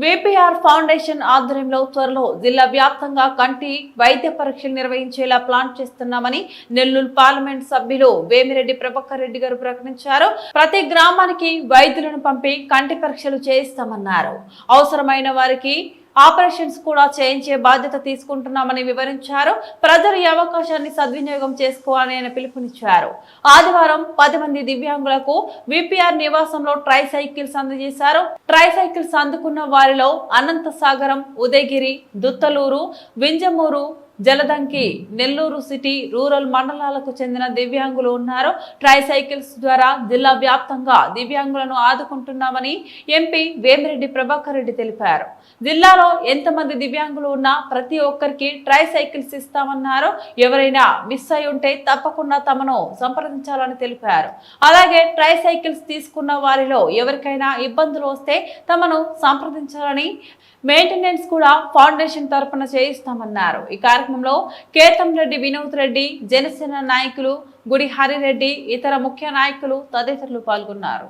VPR foundation ఆధ్వర్యంలో త్వరలో జిల్లా వ్యాప్తంగా కంటి వైద్య పరీక్షలు నిర్వహించేలా ప్లాన్ చేస్తున్నామని నెల్లూరు పార్లమెంట్ సభ్యులు వేమిరెడ్డి ప్రభాకర్ రెడ్డి గారు ప్రకటించారు. ప్రతి గ్రామానికి వైద్యులను పంపి కంటి పరీక్షలు చేయిస్తామన్నారు. అవసరమైన వారికి ఆపరేషన్స్ కూడా చేయించే బాధ్యత తీసుకుంటున్నామని వివరించారు. ప్రజలు ఈ అవకాశాన్ని సద్వినియోగం చేసుకోవాలని ఆయన పిలుపునిచ్చారు. ఆదివారం 10 మంది దివ్యాంగులకు విపిఆర్ నివాసంలో ట్రై సైకిల్స్ అందజేశారు. ట్రై సైకిల్స్ అందుకున్న వారిలో అనంతసాగరం, ఉదయగిరి, దుత్తలూరు, వింజమూరు, జలదంకి, నెల్లూరు సిటీ, రూరల్ మండలాలకు చెందిన దివ్యాంగులు ఉన్నారు. ట్రై సైకిల్స్ ద్వారా జిల్లా వ్యాప్తంగా దివ్యాంగులను ఆదుకుంటున్నామని ఎంపీ వేమిరెడ్డి ప్రభాకర్ రెడ్డి తెలిపారు. జిల్లాలో ఎంతమంది దివ్యాంగులు ఉన్నా ప్రతి ఒక్కరికి ట్రై సైకిల్స్ ఇస్తామన్నారు. ఎవరైనా మిస్ అయి ఉంటే తప్పకుండా తమను సంప్రదించాలని తెలిపారు. అలాగే ట్రై సైకిల్స్ తీసుకున్న వారిలో ఎవరికైనా ఇబ్బందులు వస్తే తమను సంప్రదించాలని, మెయింటెనెన్స్ కూడా ఫౌండేషన్ తరపున చేయిస్తామన్నారు. ఈ కార్యక్రమంలో కేతంరెడ్డి వినోద్ రెడ్డి, జనసేన నాయకులు గుడి హరిరెడ్డి, ఇతర ముఖ్య నాయకులు తదితరులు పాల్గొన్నారు.